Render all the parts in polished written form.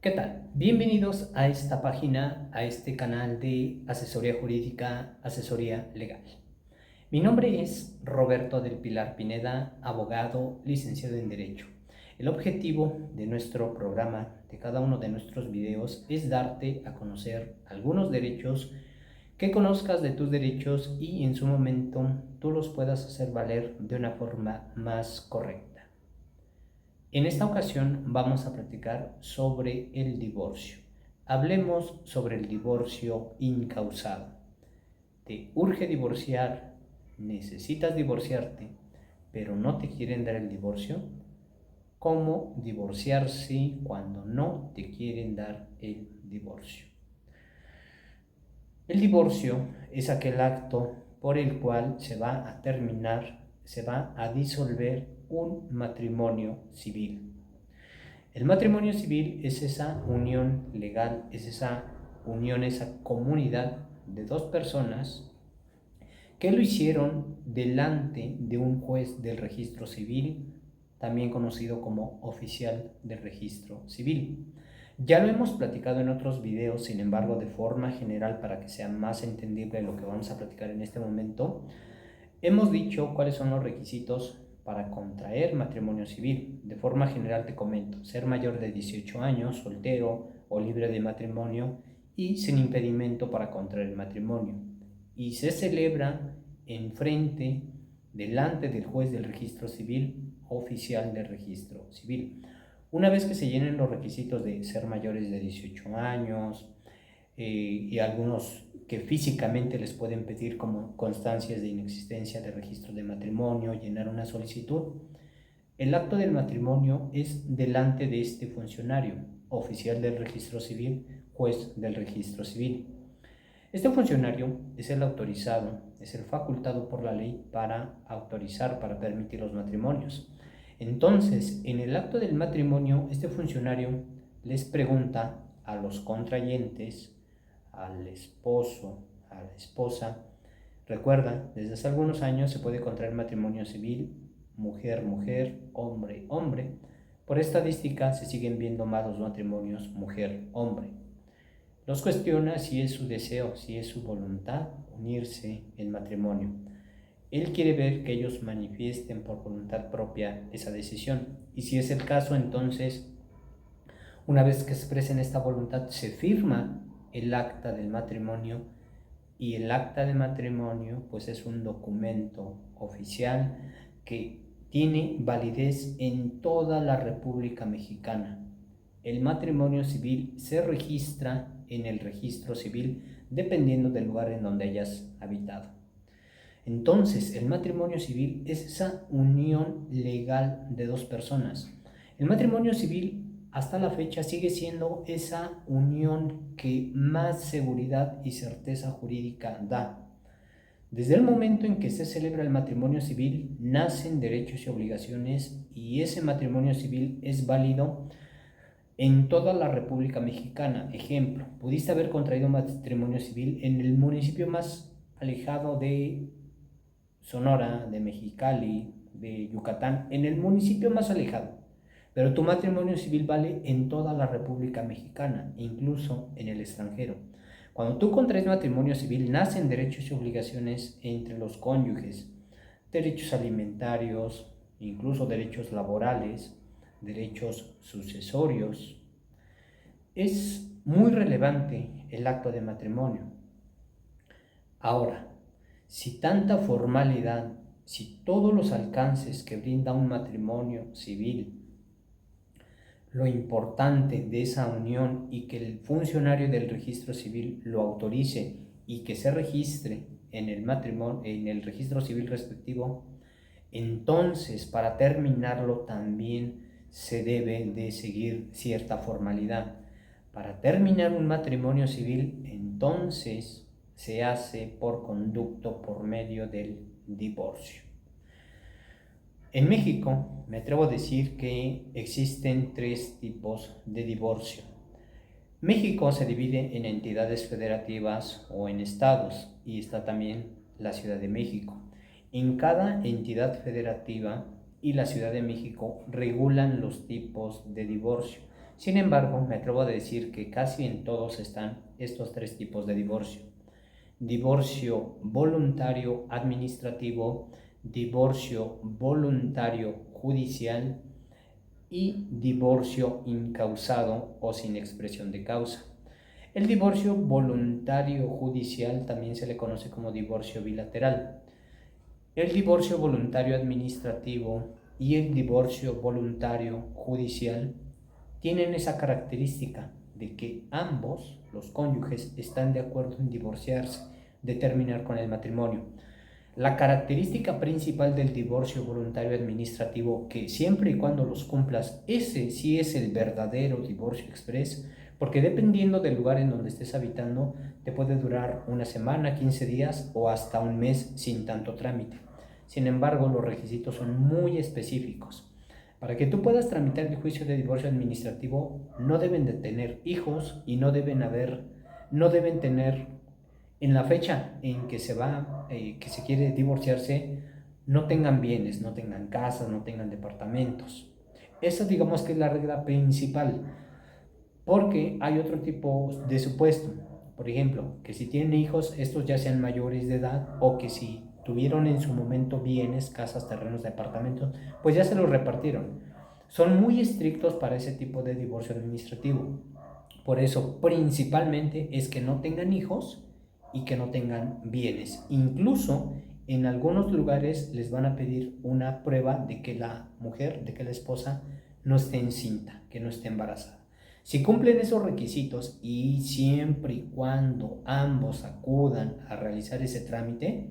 ¿Qué tal? Bienvenidos a esta página, a este canal de asesoría jurídica, asesoría legal. Mi nombre es Roberto del Pilar Pineda, abogado, licenciado en Derecho. El objetivo de nuestro programa, de cada uno de nuestros videos, es darte a conocer algunos derechos, que conozcas de tus derechos y en su momento tú los puedas hacer valer de una forma más correcta. En esta ocasión vamos a platicar sobre el divorcio. Hablemos sobre el divorcio incausado. Te urge divorciar, necesitas divorciarte, pero no te quieren dar el divorcio. ¿Cómo divorciarse cuando no te quieren dar el divorcio? El divorcio es aquel acto por el cual se va a terminar, se va a disolver un matrimonio civil. El matrimonio civil es esa unión legal, es esa unión, esa comunidad de dos personas que lo hicieron delante de un juez del registro civil, también conocido como oficial del registro civil. Ya lo hemos platicado en otros videos, sin embargo, de forma general, para que sea más entendible lo que vamos a platicar en este momento, hemos dicho cuáles son los requisitos para contraer matrimonio civil. De forma general te comento: ser mayor de 18 años, soltero o libre de matrimonio y sin impedimento para contraer el matrimonio. Y se celebra delante del juez del registro civil, oficial del registro civil. Una vez que se llenen los requisitos de ser mayores de 18 años y algunos que físicamente les pueden pedir, como constancias de inexistencia de registro de matrimonio, llenar una solicitud, el acto del matrimonio es delante de este funcionario, oficial del registro civil, juez del registro civil. Este funcionario es el autorizado, es el facultado por la ley para autorizar, para permitir los matrimonios. Entonces, en el acto del matrimonio, este funcionario les pregunta a los contrayentes, al esposo, a la esposa. Recuerda, desde hace algunos años se puede contraer matrimonio civil, mujer-mujer, hombre-hombre. Por estadística se siguen viendo más los matrimonios mujer-hombre. Los cuestiona si es su deseo, si es su voluntad unirse en matrimonio. Él quiere ver que ellos manifiesten por voluntad propia esa decisión. Y si es el caso, entonces, una vez que expresen esta voluntad, se firma el acta del matrimonio. Y el acta de matrimonio pues es un documento oficial que tiene validez en toda la República Mexicana. El matrimonio civil se registra en el registro civil dependiendo del lugar en donde hayas habitado. Entonces, el matrimonio civil es esa unión legal de dos personas. El matrimonio civil hasta la fecha sigue siendo esa unión que más seguridad y certeza jurídica da. Desde el momento en que se celebra el matrimonio civil, nacen derechos y obligaciones, y ese matrimonio civil es válido en toda la República Mexicana. Ejemplo, pudiste haber contraído un matrimonio civil en el municipio más alejado de Sonora, de Mexicali, de Yucatán, en el municipio más alejado. Pero tu matrimonio civil vale en toda la República Mexicana, incluso en el extranjero. Cuando tú contraes matrimonio civil, nacen derechos y obligaciones entre los cónyuges, derechos alimentarios, incluso derechos laborales, derechos sucesorios. Es muy relevante el acto de matrimonio. Ahora, si tanta formalidad, si todos los alcances que brinda un matrimonio civil, lo importante de esa unión y que el funcionario del registro civil lo autorice y que se registre en el matrimonio, en el registro civil respectivo, entonces para terminarlo también se debe de seguir cierta formalidad. Para terminar un matrimonio civil, entonces se hace por conducto por medio del divorcio. En México, me atrevo a decir que existen tres tipos de divorcio. México se divide en entidades federativas o en estados, y está también la Ciudad de México. En cada entidad federativa y la Ciudad de México regulan los tipos de divorcio. Sin embargo, me atrevo a decir que casi en todos están estos tres tipos de divorcio: divorcio voluntario administrativo, divorcio voluntario judicial y divorcio incausado o sin expresión de causa. El divorcio voluntario judicial también se le conoce como divorcio bilateral. El divorcio voluntario administrativo y el divorcio voluntario judicial tienen esa característica de que ambos, los cónyuges, están de acuerdo en divorciarse, de terminar con el matrimonio. La característica principal del divorcio voluntario administrativo, que siempre y cuando los cumplas, ese sí es el verdadero divorcio express, porque dependiendo del lugar en donde estés habitando, te puede durar una semana, 15 días o hasta un mes sin tanto trámite. Sin embargo, los requisitos son muy específicos. Para que tú puedas tramitar el juicio de divorcio administrativo, no deben de tener hijos y no deben tener, en la fecha en que que se quiere divorciarse, no tengan bienes, no tengan casas, no tengan departamentos. Esa, digamos, que es la regla principal, porque hay otro tipo de supuesto. Por ejemplo, que si tienen hijos, estos ya sean mayores de edad, o que si tuvieron en su momento bienes, casas, terrenos, departamentos, pues ya se los repartieron. Son muy estrictos para ese tipo de divorcio administrativo. Por eso, principalmente, es que no tengan hijos y que no tengan bienes. Incluso en algunos lugares les van a pedir una prueba de que la mujer, de que la esposa no esté encinta, que no esté embarazada. Si cumplen esos requisitos y siempre y cuando ambos acudan a realizar ese trámite,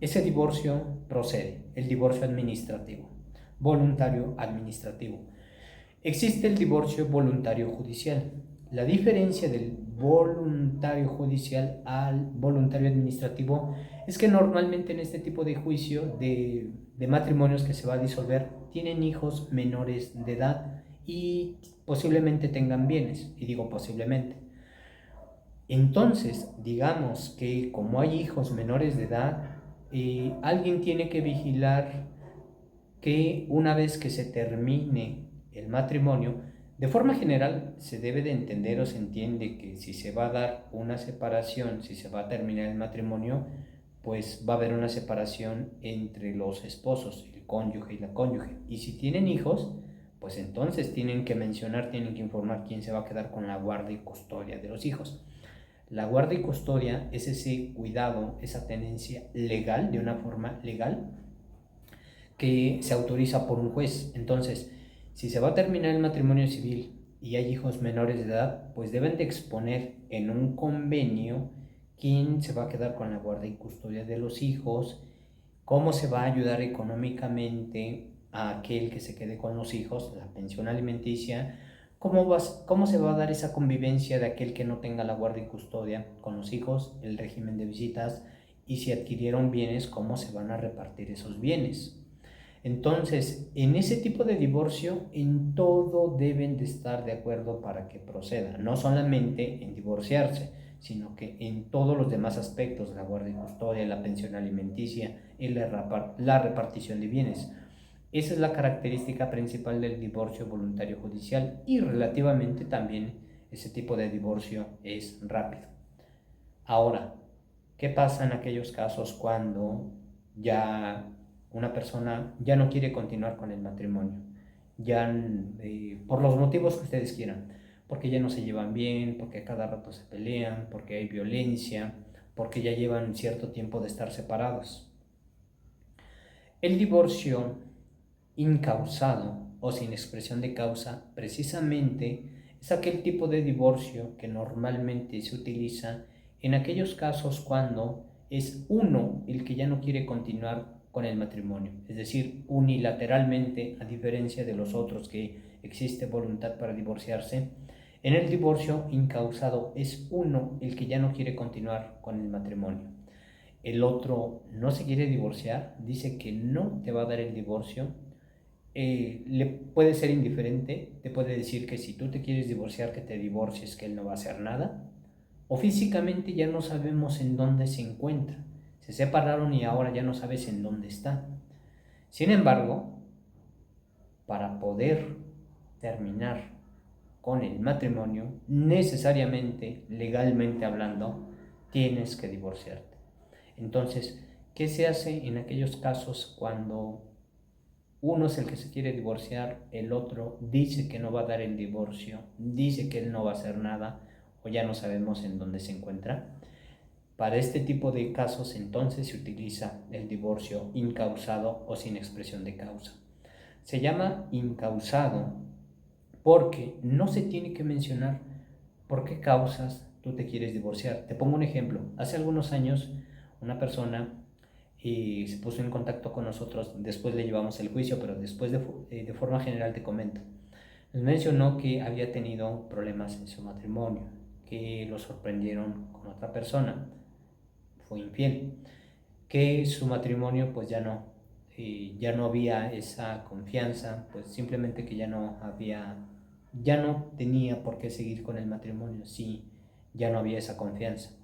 ese divorcio procede, el divorcio administrativo, voluntario administrativo. Existe el divorcio voluntario judicial. La diferencia del voluntario judicial al voluntario administrativo es que normalmente en este tipo de juicio de matrimonios que se va a disolver tienen hijos menores de edad y posiblemente tengan bienes, y digo posiblemente. Entonces, digamos que como hay hijos menores de edad, alguien tiene que vigilar que una vez que se termine el matrimonio, de forma general se debe de entender o se entiende que si se va a dar una separación, si se va a terminar el matrimonio, pues va a haber una separación entre los esposos, el cónyuge y la cónyuge. Y si tienen hijos, pues entonces tienen que mencionar, tienen que informar quién se va a quedar con la guardia y custodia de los hijos. La guardia y custodia es ese cuidado, esa tenencia legal, de una forma legal, que se autoriza por un juez. Entonces, si se va a terminar el matrimonio civil y hay hijos menores de edad, pues deben de exponer en un convenio quién se va a quedar con la guardia y custodia de los hijos, cómo se va a ayudar económicamente a aquel que se quede con los hijos, la pensión alimenticia, cómo se va a dar esa convivencia de aquel que no tenga la guardia y custodia con los hijos, el régimen de visitas, y si adquirieron bienes, cómo se van a repartir esos bienes. Entonces, en ese tipo de divorcio, en todo deben de estar de acuerdo para que proceda, no solamente en divorciarse, sino que en todos los demás aspectos, la guardia y custodia, la pensión alimenticia y la repartición de bienes. Esa es la característica principal del divorcio voluntario judicial, y relativamente también ese tipo de divorcio es rápido. Ahora, ¿qué pasa en aquellos casos cuando ya una persona ya no quiere continuar con el matrimonio? Ya, por los motivos que ustedes quieran, porque ya no se llevan bien, porque a cada rato se pelean, porque hay violencia, porque ya llevan cierto tiempo de estar separados. El divorcio incausado o sin expresión de causa precisamente es aquel tipo de divorcio que normalmente se utiliza en aquellos casos cuando es uno el que ya no quiere continuar con el matrimonio, es decir, unilateralmente, a diferencia de los otros que existe voluntad para divorciarse. En el divorcio incausado es uno el que ya no quiere continuar con el matrimonio. El otro no se quiere divorciar, dice que no te va a dar el divorcio, le puede ser indiferente, te puede decir que si tú te quieres divorciar, que te divorcies, que él no va a hacer nada, o físicamente ya no sabemos en dónde se encuentra, se separaron y ahora ya no sabes en dónde está. Sin embargo, para poder terminar con el matrimonio, necesariamente, legalmente hablando, tienes que divorciarte. Entonces, ¿qué se hace en aquellos casos cuando uno es el que se quiere divorciar, el otro dice que no va a dar el divorcio, dice que él no va a hacer nada o ya no sabemos en dónde se encuentra? Para este tipo de casos entonces se utiliza el divorcio incausado o sin expresión de causa. Se llama incausado porque no se tiene que mencionar por qué causas tú te quieres divorciar. Te pongo un ejemplo. Hace algunos años una persona se puso en contacto con nosotros, después le llevamos el juicio, pero después de forma general te comento. Nos mencionó que había tenido problemas en su matrimonio, que lo sorprendieron con otra persona, fue infiel, que su matrimonio pues ya no había esa confianza, pues simplemente que ya no tenía por qué seguir con el matrimonio si ya no había esa confianza.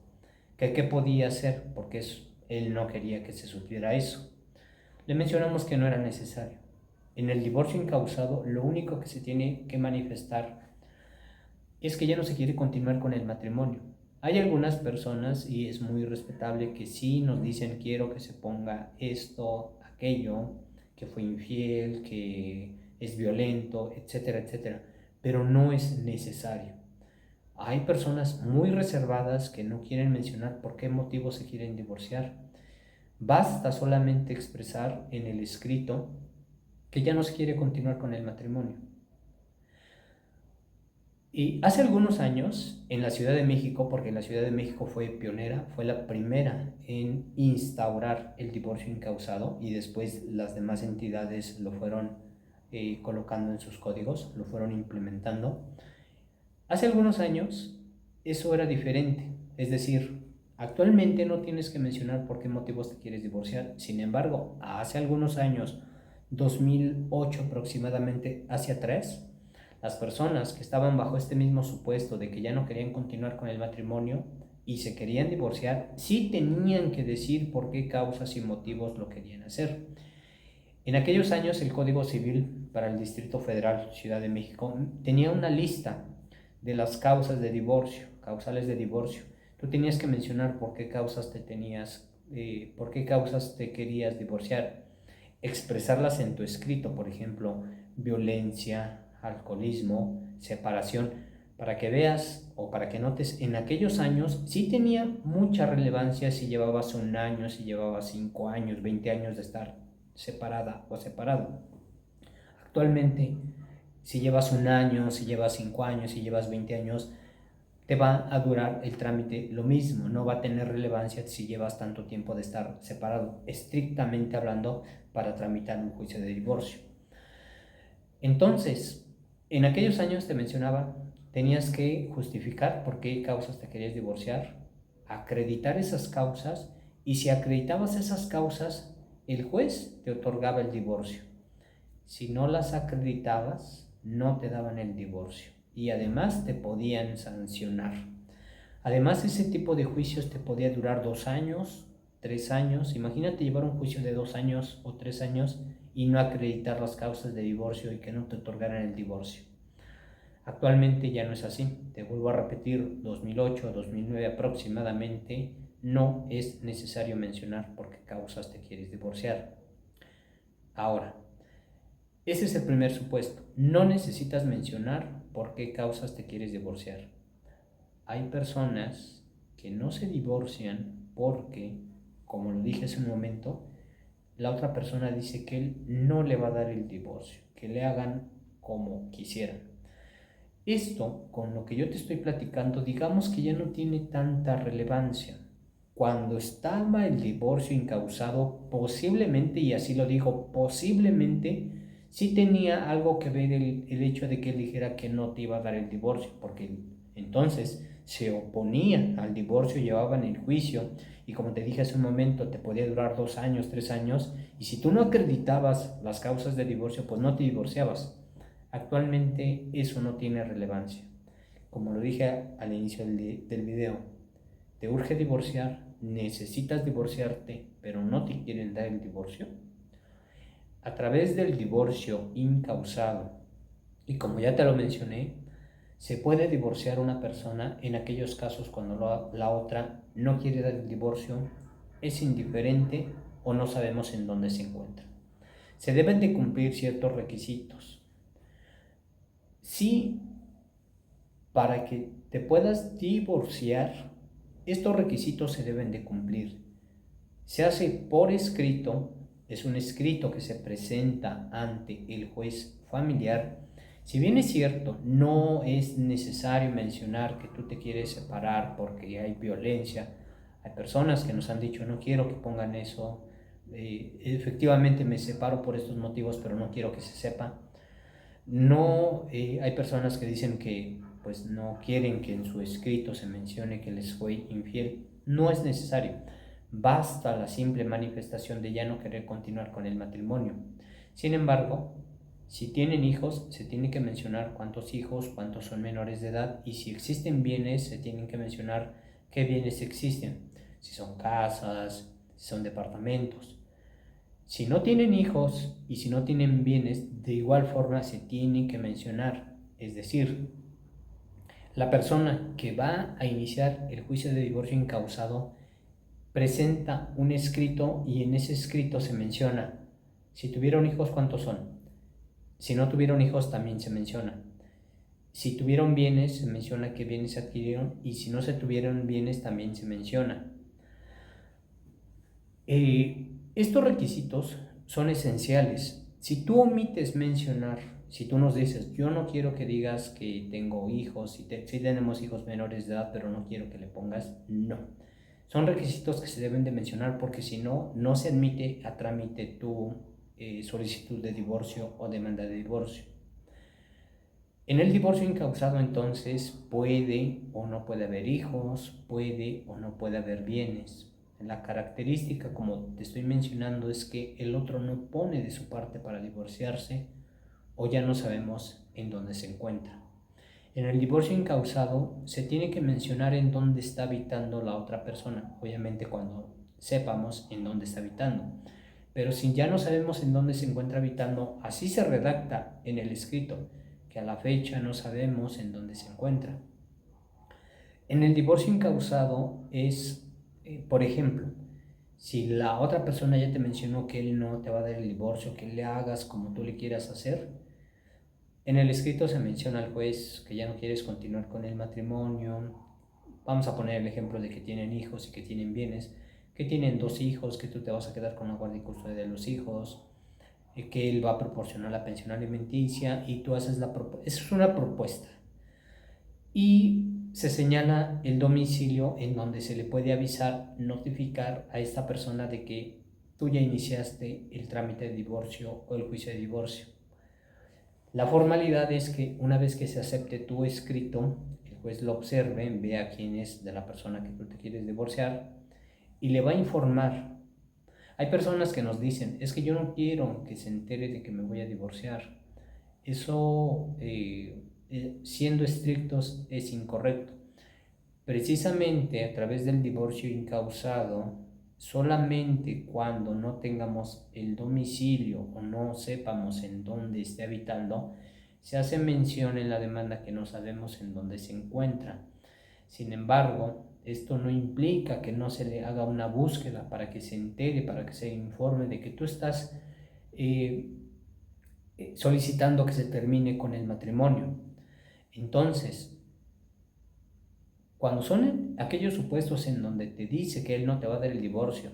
¿Qué podía hacer? Porque él no quería que se supiera eso. Le mencionamos que no era necesario. En el divorcio incausado, lo único que se tiene que manifestar es que ya no se quiere continuar con el matrimonio. Hay algunas personas, y es muy respetable, que sí nos dicen quiero que se ponga esto, aquello, que fue infiel, que es violento, etcétera, etcétera, pero no es necesario. Hay personas muy reservadas que no quieren mencionar por qué motivo se quieren divorciar. Basta solamente expresar en el escrito que ya no se quiere continuar con el matrimonio. Y hace algunos años, en la Ciudad de México, porque la Ciudad de México fue pionera, fue la primera en instaurar el divorcio incausado y después las demás entidades lo fueron colocando en sus códigos, lo fueron implementando. Hace algunos años eso era diferente, es decir, actualmente no tienes que mencionar por qué motivos te quieres divorciar. Sin embargo, hace algunos años, 2008 aproximadamente, hacia atrás, las personas que estaban bajo este mismo supuesto de que ya no querían continuar con el matrimonio y se querían divorciar, sí tenían que decir por qué causas y motivos lo querían hacer. En aquellos años el Código Civil para el Distrito Federal, Ciudad de México, tenía una lista de las causas de divorcio, causales de divorcio. Tú tenías que mencionar por qué causas por qué causas te querías divorciar, expresarlas en tu escrito, por ejemplo, violencia, alcoholismo, separación, para que veas o para que notes, en aquellos años sí tenía mucha relevancia si llevabas 1 año, si llevabas 5 años, 20 años de estar separada o separado. Actualmente, si llevas 1 año, si llevas 5 años, si llevas 20 años, te va a durar el trámite lo mismo, no va a tener relevancia si llevas tanto tiempo de estar separado, estrictamente hablando, para tramitar un juicio de divorcio. Entonces, en aquellos años te mencionaba, tenías que justificar por qué causas te querías divorciar, acreditar esas causas, y si acreditabas esas causas, el juez te otorgaba el divorcio. Si no las acreditabas, no te daban el divorcio y además te podían sancionar. Además, ese tipo de juicios te podía durar 2 años, 3 años. Imagínate llevar un juicio de 2 años o 3 años y no acreditar las causas de divorcio y que no te otorgaran el divorcio. Actualmente ya no es así. Te vuelvo a repetir, 2008, 2009 aproximadamente, no es necesario mencionar por qué causas te quieres divorciar. Ahora, ese es el primer supuesto. No necesitas mencionar por qué causas te quieres divorciar. Hay personas que no se divorcian porque, como lo dije hace un momento, la otra persona dice que él no le va a dar el divorcio, que le hagan como quisieran. Esto, con lo que yo te estoy platicando, digamos que ya no tiene tanta relevancia. Cuando estaba el divorcio incausado, posiblemente, y así lo digo, posiblemente, sí tenía algo que ver el hecho de que él dijera que no te iba a dar el divorcio, porque entonces se oponía al divorcio, llevaban el juicio, y como te dije hace un momento, te podía durar 2 años, 3 años, y si tú no acreditabas las causas de divorcio, pues no te divorciabas. Actualmente eso no tiene relevancia. Como lo dije al inicio del video, te urge divorciar, necesitas divorciarte, pero no te quieren dar el divorcio. A través del divorcio incausado, y como ya te lo mencioné, Se puede divorciar una persona en aquellos casos cuando la otra no quiere dar el divorcio, es indiferente o no sabemos en dónde se encuentra. Se deben de cumplir ciertos requisitos. Si para que te puedas divorciar, estos requisitos se deben de cumplir. Se hace por escrito, es un escrito que se presenta ante el juez familiar. Si bien es cierto, no es necesario mencionar que tú te quieres separar porque hay violencia. Hay personas que nos han dicho, no quiero que pongan eso, efectivamente me separo por estos motivos, pero no quiero que se sepa. No, hay personas que dicen que pues no quieren que en su escrito se mencione que les fue infiel. No es necesario. Basta la simple manifestación de ya no querer continuar con el matrimonio. Sin embargo, si tienen hijos, se tiene que mencionar cuántos hijos, cuántos son menores de edad, y si existen bienes, se tienen que mencionar qué bienes existen, si son casas, si son departamentos. Si no tienen hijos y si no tienen bienes, de igual forma se tienen que mencionar. Es decir, la persona que va a iniciar el juicio de divorcio incausado presenta un escrito y en ese escrito se menciona si tuvieron hijos, cuántos son. Si no tuvieron hijos, también se menciona. Si tuvieron bienes, se menciona qué bienes se adquirieron, y si no se tuvieron bienes, también se menciona. Estos requisitos son esenciales. Si tú omites mencionar, si tú nos dices, yo no quiero que digas que tengo hijos, si tenemos hijos menores de edad, pero no quiero que le pongas, no. Son requisitos que se deben de mencionar porque si no, no se admite a trámite tu solicitud de divorcio o demanda de divorcio. En el divorcio incausado, entonces, puede o no puede haber hijos, puede o no puede haber bienes. La característica, como te estoy mencionando, es que el otro no pone de su parte para divorciarse o ya no sabemos en dónde se encuentra. En el divorcio incausado se tiene que mencionar en dónde está habitando la otra persona, obviamente cuando sepamos en dónde está habitando. Pero si ya no sabemos en dónde se encuentra habitando, así se redacta en el escrito, que a la fecha no sabemos en dónde se encuentra. En el divorcio incausado es, por ejemplo, si la otra persona ya te mencionó que él no te va a dar el divorcio, que le hagas como tú le quieras hacer, en el escrito se menciona al juez que ya no quieres continuar con el matrimonio. Vamos a poner el ejemplo de que tienen hijos y que tienen bienes, que tienen 2 hijos, que tú te vas a quedar con la guardia y custodia de los hijos, que él va a proporcionar la pensión alimenticia y tú haces la propuesta. Eso es una propuesta. Y se señala el domicilio en donde se le puede avisar, notificar a esta persona de que tú ya iniciaste el trámite de divorcio o el juicio de divorcio. La formalidad es que una vez que se acepte tu escrito, el juez lo observe, vea quién es de la persona que tú te quieres divorciar y le va a informar. Hay personas que nos dicen, es que yo no quiero que se entere de que me voy a divorciar. Eso, siendo estrictos, es incorrecto. Precisamente a través del divorcio incausado, solamente cuando no tengamos el domicilio o no sepamos en dónde esté habitando, se hace mención en la demanda que no sabemos en dónde se encuentra. Sin embargo, esto no implica que no se le haga una búsqueda para que se entere, para que se informe de que tú estás solicitando que se termine con el matrimonio. Entonces, cuando son aquellos supuestos en donde te dice que él no te va a dar el divorcio,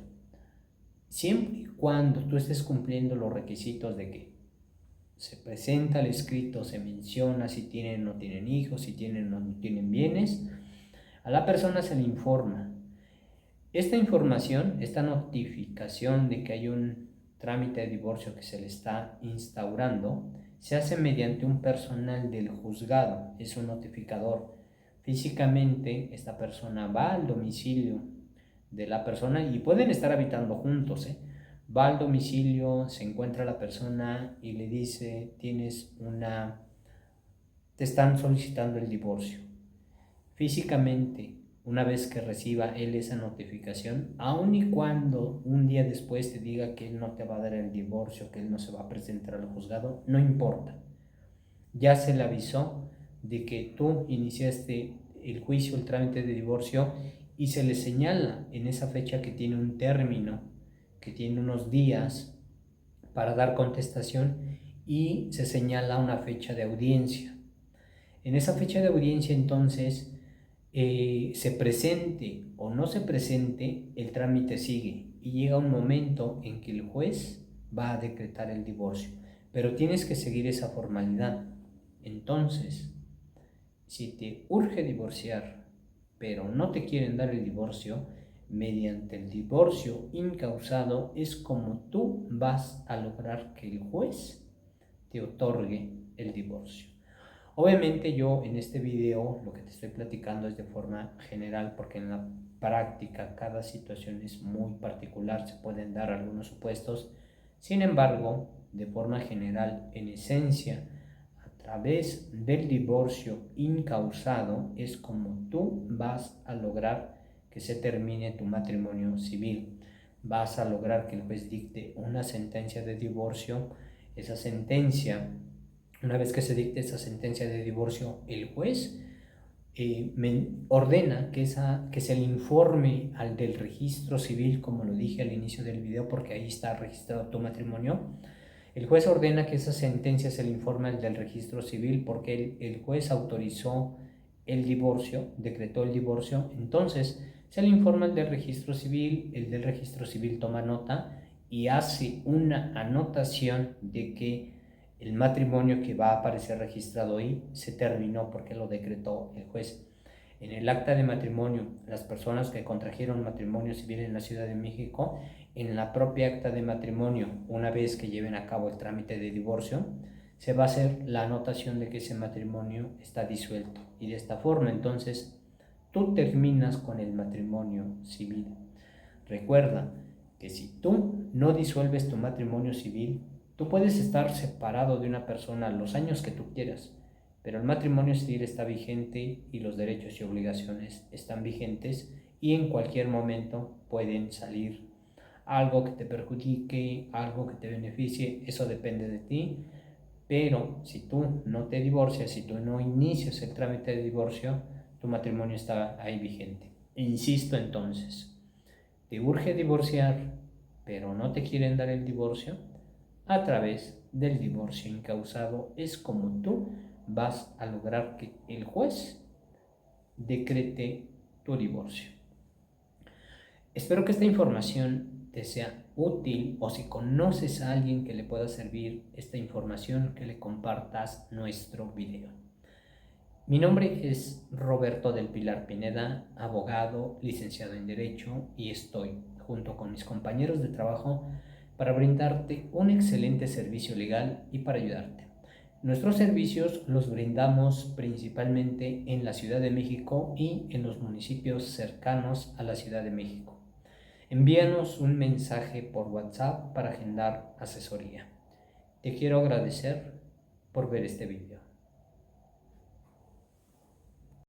siempre y cuando tú estés cumpliendo los requisitos de que se presenta el escrito, se menciona si tienen o no tienen hijos, si tienen o no tienen bienes, a la persona se le informa. Esta información, esta notificación de que hay un trámite de divorcio que se le está instaurando, se hace mediante un personal del juzgado, es un notificador. Físicamente, esta persona va al domicilio de la persona y pueden estar habitando juntos, Va al domicilio, se encuentra la persona y le dice, te están solicitando el divorcio. Físicamente, una vez que reciba él esa notificación, aun y cuando un día después te diga que él no te va a dar el divorcio, que él no se va a presentar al juzgado, no importa. Ya se le avisó de que tú iniciaste el juicio, el trámite de divorcio, y se le señala en esa fecha que tiene un término, que tiene unos días para dar contestación, y se señala una fecha de audiencia. En esa fecha de audiencia, entonces, se presente o no se presente, el trámite sigue y llega un momento en que el juez va a decretar el divorcio, pero tienes que seguir esa formalidad. Entonces, si te urge divorciar, pero no te quieren dar el divorcio, mediante el divorcio incausado es como tú vas a lograr que el juez te otorgue el divorcio. Obviamente yo en este video lo que te estoy platicando es de forma general, porque en la práctica cada situación es muy particular, se pueden dar algunos supuestos. Sin embargo, de forma general, en esencia, a través del divorcio incausado es como tú vas a lograr que se termine tu matrimonio civil. Vas a lograr que el juez dicte una sentencia de divorcio. Esa sentencia, una vez que se dicte esa sentencia de divorcio, el juez me ordena que se le informe al del registro civil, como lo dije al inicio del video, porque ahí está registrado tu matrimonio. El juez ordena que esa sentencia se le informe al del registro civil porque el juez autorizó el divorcio, decretó el divorcio. Entonces se le informa al del registro civil, el del registro civil toma nota y hace una anotación de que el matrimonio que va a aparecer registrado ahí se terminó porque lo decretó el juez. En el acta de matrimonio, las personas que contrajeron matrimonio civil en la Ciudad de México, en la propia acta de matrimonio, una vez que lleven a cabo el trámite de divorcio, se va a hacer la anotación de que ese matrimonio está disuelto. Y de esta forma, entonces, tú terminas con el matrimonio civil. Recuerda que si tú no disuelves tu matrimonio civil, tú puedes estar separado de una persona los años que tú quieras, pero el matrimonio civil está vigente y los derechos y obligaciones están vigentes, y en cualquier momento pueden salir algo que te perjudique, algo que te beneficie. Eso depende de ti. Pero si tú no te divorcias, si tú no inicias el trámite de divorcio, tu matrimonio está ahí vigente. Insisto entonces, te urge divorciar, pero no te quieren dar el divorcio, a través del divorcio incausado es como tú vas a lograr que el juez decrete tu divorcio. Espero que esta información te sea útil, o si conoces a alguien que le pueda servir esta información, que le compartas nuestro video. Mi nombre es Roberto del Pilar Pineda, abogado, licenciado en Derecho, y estoy junto con mis compañeros de trabajo para brindarte un excelente servicio legal y para ayudarte. Nuestros servicios los brindamos principalmente en la Ciudad de México y en los municipios cercanos a la Ciudad de México. Envíanos un mensaje por WhatsApp para agendar asesoría. Te quiero agradecer por ver este video.